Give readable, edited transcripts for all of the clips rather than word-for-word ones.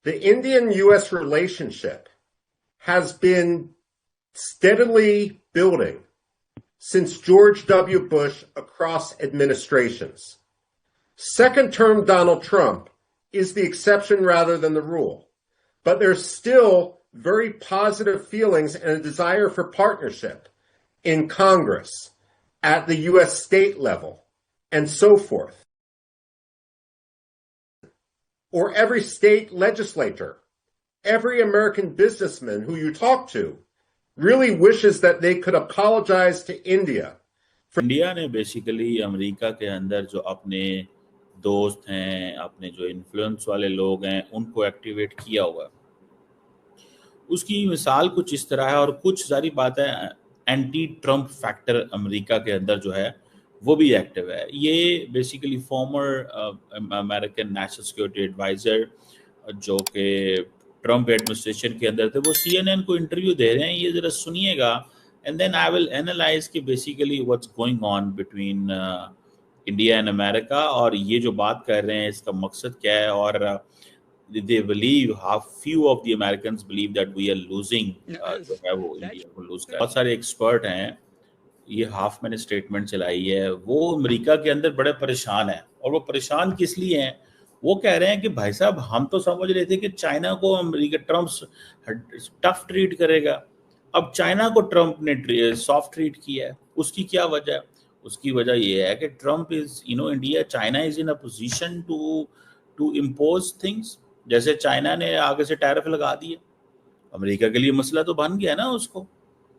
The Indian-U.S. relationship has been steadily building since George W. Bush across administrations. Second-term Donald Trump is the exception rather than the rule, but there's still very positive feelings and a desire for partnership in Congress, at the U.S. state level, and so forth. Or every state legislator, every American businessman who you talk to really wishes that they could apologize to India. India ने basically America के अंदर जो अपने दोस्त हैं, अपने जो influence वाले लोग हैं, उनको एक्टिवेट किया हुआ है। उसकी मिसाल कुछ इस तरह है, और कुछ सारी बात है एंटी ट्रम्प फैक्टर अमेरिका के अंदर जो है वो भी एक्टिव है। ये basically former American national security adviser जो कि ट्रम्प एडमिनिस्ट्रेशन के अंदर थे, वो CNN को इंटरव्यू दे रहे हैं। ये जरा सुनिएगा, and then I will analyse कि basically what's going on between India and America, और ये जो बात कर रहे हैं इसका मकसद क्या है, और they believe, how few of the Americans believe that we are losing जो है वो इंडिया को लूज कर। बहुत सारे एक्सपर्ट हैं, ये हाफ मैंने स्टेटमेंट चलाई है, वो अमेरिका के अंदर बड़े परेशान हैं। और वो परेशान किस लिए हैं? वो कह रहे हैं कि भाई साहब, हम तो समझ रहे थे कि चाइना को अमेरिका ट्रम्प टफ ट्रीट करेगा, अब चाइना को ट्रम्प ने सॉफ्ट ट्रीट किया है। उसकी क्या वजह है? उसकी वजह ये है कि Trump is India, China is in a position to impose things. जैसे चाइना ने आगे से टैरिफ लगा दिए, अमेरिका के लिए मसला तो बन गया ना। उसको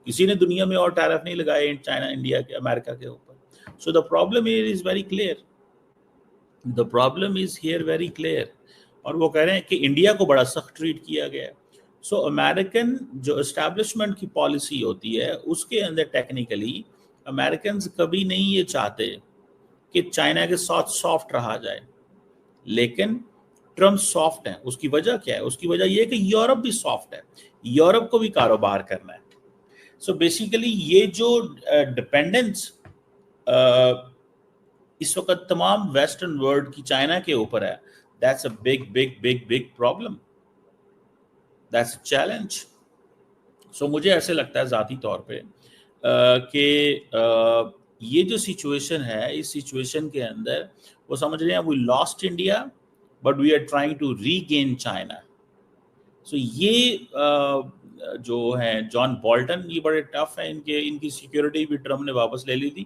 किसी ने दुनिया में और टैरिफ नहीं लगाए चाइना इंडिया के अमेरिका के ऊपर। So the problem is very clear, the problem is here very clear. और वो कह रहे हैं कि इंडिया को बड़ा सख्त ट्रीट किया गया है। सो अमेरिकन जो एस्टैब्लिशमेंट की पॉलिसी होती है उसके अंदर टेक्निकली अमेरिकन कभी नहीं ये चाहते कि चाइना के साथ सॉफ्ट रहा जाए, लेकिन ट्रम्प सॉफ्ट है। उसकी वजह क्या है? उसकी वजह यह है कि यूरोप भी सॉफ्ट है, यूरोप को भी कारोबार करना है। सो बेसिकली ये जो डिपेंडेंस इस वक्त तमाम वेस्टर्न वर्ल्ड की चाइना के ऊपर है, that's a big big big big problem, that's a challenge. So मुझे ऐसे लगता है ज़ाती तौर पे कि ये जो सिचुएशन है, इस सिचुएशन के अंदर वो समझ रहे हैं we lost India but we are trying to regain China. So ये जो है जॉन बोल्टन, ये बड़े टफ है, इनकी सिक्योरिटी भी ट्रम्प ने वापस ले ली थी,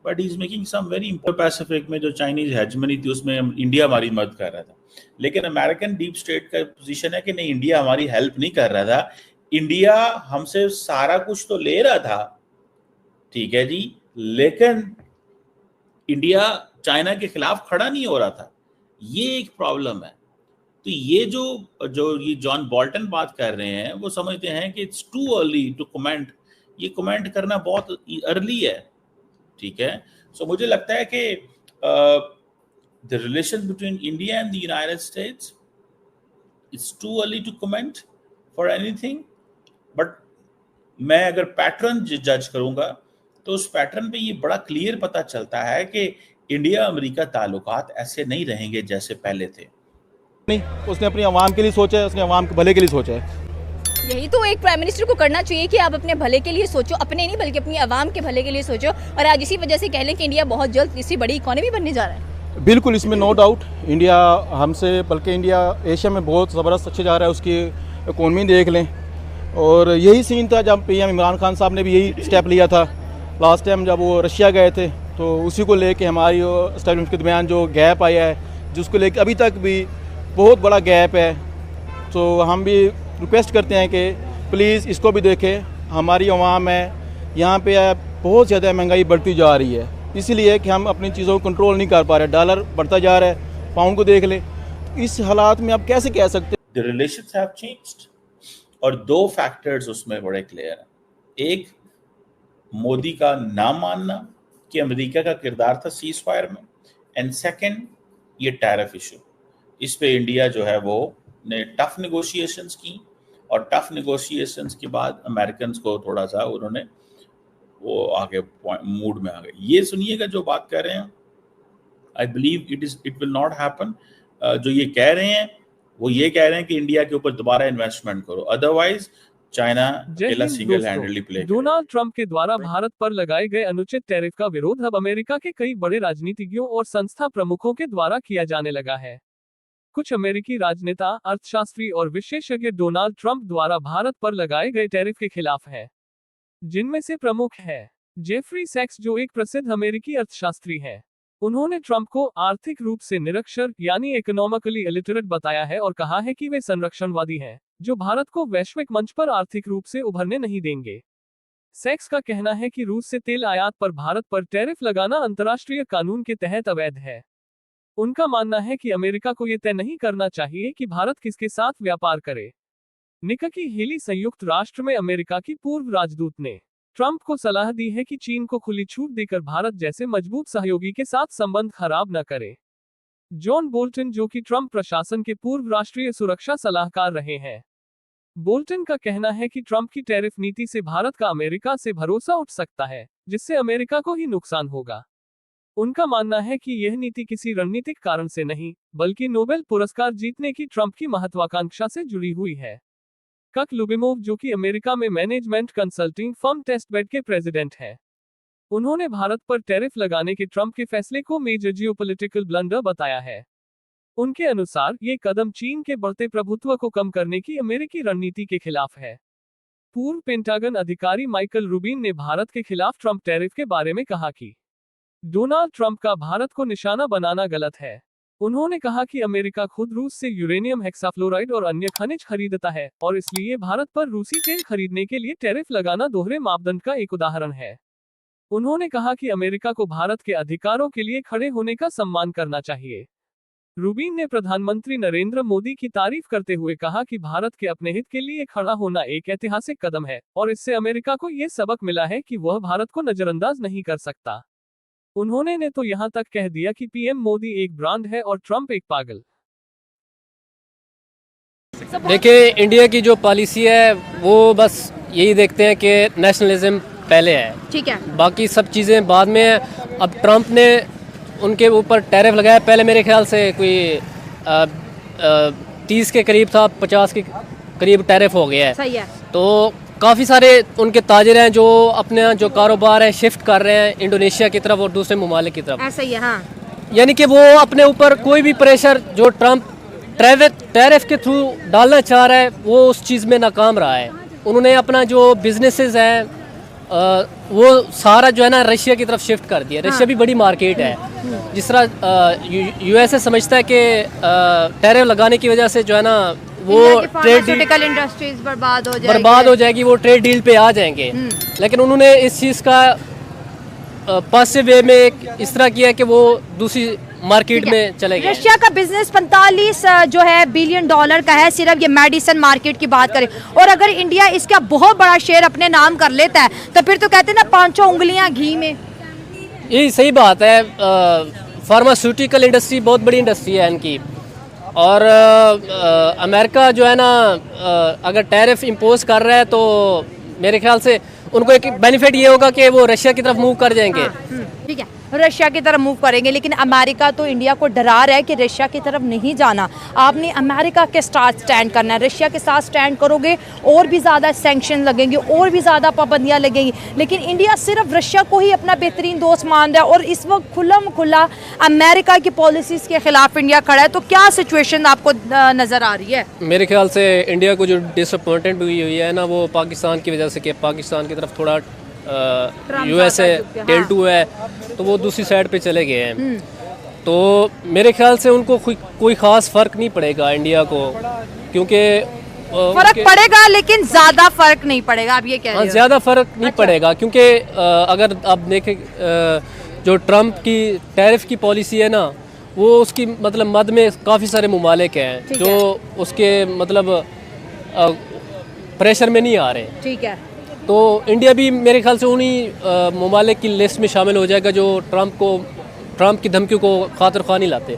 but he is making some very important. Pacific में जो चाइनीज हेजमनी थी उसमें इंडिया हमारी मदद कर रहा था, लेकिन अमेरिकन डीप स्टेट का पोजीशन है कि नहीं, इंडिया हमारी हेल्प नहीं कर रहा था, इंडिया हमसे सारा कुछ तो ले रहा था, ठीक है जी, लेकिन इंडिया चाइना के खिलाफ खड़ा नहीं हो रहा था। ये एक प्रॉब्लम है। तो ये जो ये जॉन बोल्टन बात कर रहे हैं, वो समझते हैं कि it's too early to comment, ये कमेंट करना बहुत अर्ली है, ठीक है। सो मुझे लगता है कि the relation between India and the United States, it's too early to comment for anything, but मैं अगर पैटर्न जज करूंगा तो उस पैटर्न पे ये बड़ा क्लियर पता चलता है कि इंडिया अमेरिका ताल्लुकात ऐसे नहीं रहेंगे जैसे पहले थे। नहीं, उसने अपनी आवाम के लिए सोचा है, उसने आवाम के भले के लिए सोचा है। यही तो एक प्राइम मिनिस्टर को करना चाहिए कि आप अपने भले के लिए सोचो, अपने नहीं बल्कि अपनी आवाम के भले के लिए सोचो। और आज इसी वजह से कह लें कि इंडिया बहुत जल्द इससे बड़ी इकोनॉमी बनने जा रहा है। बिल्कुल, इसमें नो डाउट इंडिया हमसे, बल्कि इंडिया एशिया में बहुत ज़बरदस्त अच्छे जा रहा है, उसकी इकोनॉमी देख लें। और यही सीन था जब PM इमरान खान साहब ने भी यही स्टेप लिया था लास्ट टाइम जब वो रशिया गए थे, तो उसी को लेके हमारी एस्टैब्लिशमेंट के दरमियान जो गैप आया है, जिसको लेके अभी तक भी बहुत बड़ा गैप है। तो हम भी रिक्वेस्ट करते हैं कि प्लीज़ इसको भी देखें। हमारी आवाम है यहाँ पे बहुत ज़्यादा महंगाई बढ़ती जा रही है, इसीलिए कि हम अपनी चीज़ों को कंट्रोल नहीं कर पा रहे। डॉलर बढ़ता जा रहा है, पाउंड को देख लें। इस हालात में आप कैसे कह सकते हैं द रिलेशंस हैव चेंज्ड, और दो फैक्टर्स उसमें बड़े क्लियर हैं। एक, मोदी का ना मानना कि अमेरिका का किरदार था सीज फायर में, एंड सेकंड ये टैरिफ इशू। इस पे इंडिया जो है वो ने टफ नेगोशिएशंस की, और टफ नेगोशिएशंस के बाद अमेरिकन को थोड़ा सा उन्होंने वो आगे मूड में आ गए। ये सुनिएगा जो बात कर रहे हैं, I believe it will not happen. जो ये कह रहे हैं वो ये कह रहे हैं कि इंडिया के ऊपर दोबारा इन्वेस्टमेंट करो, अदरवाइज चाइना अकेला सिंगल हैंडली प्ले। डोनाल्ड ट्रंप के द्वारा भारत पर लगाए गए अनुचित टैरिफ का विरोध अब अमेरिका के कई बड़े राजनीतिज्ञों और संस्था प्रमुखों के द्वारा किया जाने लगा है। कुछ अमेरिकी राजनेता, अर्थशास्त्री और विशेषज्ञ डोनाल्ड ट्रंप द्वारा भारत पर लगाए गए टैरिफ के खिलाफ हैं, जिनमें से प्रमुख है जेफरी सैक्स, जो एक प्रसिद्ध अमेरिकी अर्थशास्त्री है। उन्होंने ट्रंप को आर्थिक रूप से निरक्षर यानी इकोनॉमिकली इलिटरेट बताया है और कहा है कि वे संरक्षणवादी हैं, जो भारत को वैश्विक मंच पर आर्थिक रूप से उभरने नहीं देंगे। सैक्स का कहना है कि रूस से तेल आयात पर भारत पर टैरिफ लगाना अंतर्राष्ट्रीय कानून के तहत अवैध है। उनका मानना है कि अमेरिका को यह तय नहीं करना चाहिए कि भारत किसके साथ व्यापार करे। निक्की हेली संयुक्त राष्ट्र में अमेरिका की पूर्व राजदूत ने ट्रंप को सलाह दी है कि चीन को खुली छूट देकर भारत जैसे मजबूत सहयोगी के साथ संबंध खराब न करे। जॉन बोल्टन, जो कि ट्रंप प्रशासन के पूर्व राष्ट्रीय सुरक्षा सलाहकार रहे हैं, बोल्टन का कहना है कि ट्रंप की टैरिफ नीति से भारत का अमेरिका से भरोसा उठ सकता है, जिससे अमेरिका को ही नुकसान होगा। उनका मानना है कि यह नीति किसी रणनीतिक कारण से नहीं, बल्कि नोबेल पुरस्कार जीतने की ट्रंप की महत्वाकांक्षा से जुड़ी हुई है। कक लुबिमोव, जो कि अमेरिका में मैनेजमेंट कंसल्टिंग फर्म टेस्टबेड के प्रेसिडेंट हैं, उन्होंने भारत पर टैरिफ लगाने के ट्रंप के फैसले को मेजर जियोपॉलिटिकल ब्लंडर बताया है। उनके अनुसार ये कदम चीन के बढ़ते प्रभुत्व को कम करने की अमेरिकी रणनीति के खिलाफ है। पूर्व पेंटागन अधिकारी माइकल रूबिन ने भारत के खिलाफ ट्रंप टैरिफ के बारे में कहा कि डोनाल्ड ट्रंप का भारत को निशाना बनाना गलत है। उन्होंने कहा कि अमेरिका खुद रूस से यूरेनियम हेक्साफ्लोराइड और अन्य खनिज खरीदता है और इसलिए भारत पर रूसी तेल खरीदने के लिए टैरिफ लगाना दोहरे मापदंड का एक उदाहरण है। उन्होंने कहा कि अमेरिका को भारत के अधिकारों के लिए खड़े होने का सम्मान करना चाहिए। रूबिन ने प्रधानमंत्री नरेंद्र मोदी की तारीफ करते हुए कहा कि भारत के अपने हित के लिए खड़ा होना एक ऐतिहासिक कदम है और इससे अमेरिका को यह सबक मिला है कि वह भारत को नजरअंदाज नहीं कर सकता। उन्होंने ने तो यहां तक कह दिया कि पीएम मोदी एक ब्रांड है और ट्रंप एक पागल। देखिए, इंडिया की जो पॉलिसी है वो बस यही देखते हैं कि नेशनलिज्म पहले है, ठीक है, बाकी सब चीज़ें बाद में है। अब ट्रंप ने उनके ऊपर टैरिफ लगाया, पहले मेरे ख्याल से कोई 30 के करीब था, 50 के करीब टैरिफ हो गया है। सही है। तो काफ़ी सारे उनके ताजिर हैं जो अपने जो कारोबार है शिफ्ट कर रहे हैं इंडोनेशिया की तरफ और दूसरे ममालिक की तरफ। ऐसा ही है, हाँ। यानी कि वो अपने ऊपर कोई भी प्रेशर जो ट्रंप टैरिफ के थ्रू डालना चाह रहा है वो उस चीज़ में नाकाम रहा है। उन्होंने अपना जो बिजनेसेस हैं वो सारा जो है ना रशिया की तरफ शिफ्ट कर दिया। रशिया भी बड़ी मार्केट है। जिस तरह यूएसए समझता है कि टैरिफ लगाने की वजह से जो है ना वो ट्रेड इंडस्ट्रीज बर्बाद हो जाएगी, वो ट्रेड डील पे आ जाएंगे। लेकिन उन्होंने इस चीज़ का पॉजिटिव वे में इस तरह किया कि वो दूसरी मार्केट में चले गए। रशिया का बिजनेस 45 जो है बिलियन डॉलर का है, सिर्फ ये मेडिसिन मार्केट की बात करें। और अगर इंडिया इसका बहुत बड़ा शेयर अपने नाम कर लेता है तो फिर तो कहते हैं ना 5 उंगलियां घी में। यही सही बात है। फार्मास्यूटिकल इंडस्ट्री बहुत बड़ी इंडस्ट्री है इनकी। और अमेरिका जो है ना अगर टैरिफ इम्पोज कर रहा है तो मेरे ख्याल से उनको एक बेनिफिट ये होगा कि वो रशिया की तरफ मूव कर जाएंगे। ठीक है, रशिया की तरफ मूव करेंगे। लेकिन अमेरिका तो इंडिया को डरा रहा है कि रशिया की तरफ नहीं जाना, आपने अमेरिका के साथ स्टैंड करना है। रशिया के साथ स्टैंड करोगे और भी ज़्यादा सैंक्शन लगेंगे और भी ज़्यादा पाबंदियाँ लगेंगी। लेकिन इंडिया सिर्फ रशिया को ही अपना बेहतरीन दोस्त मान रहा है और इस वक्त खुला अमेरिका की पॉलिसीज़ के खिलाफ इंडिया खड़ा है। तो क्या सिचुएशन आपको नज़र आ रही है? मेरे ख्याल से इंडिया को जो डिसअपॉइंटमेंट हुई है ना वो पाकिस्तान की वजह से, कि पाकिस्तान की तरफ थोड़ा यूएसए टेल 2 है तो वो दूसरी साइड पे चले गए हैं। तो मेरे ख्याल से उनको कोई ख़ास फ़र्क नहीं पड़ेगा इंडिया को, क्योंकि फर्क पड़ेगा लेकिन ज़्यादा फर्क नहीं पड़ेगा। आप ये कह रहे हो? ज़्यादा फर्क नहीं पड़ेगा क्योंकि अगर आप देखें जो ट्रंप की टैरिफ की पॉलिसी है ना वो उसकी मतलब मद में काफ़ी सारे ममालिक हैं जो उसके मतलब प्रेशर में नहीं आ रहे। ठीक है। तो इंडिया भी मेरे ख्याल से उन्हीं ममालिक की लिस्ट में शामिल हो जाएगा जो ट्रंप की धमकियों को खातिर खा नहीं लाते।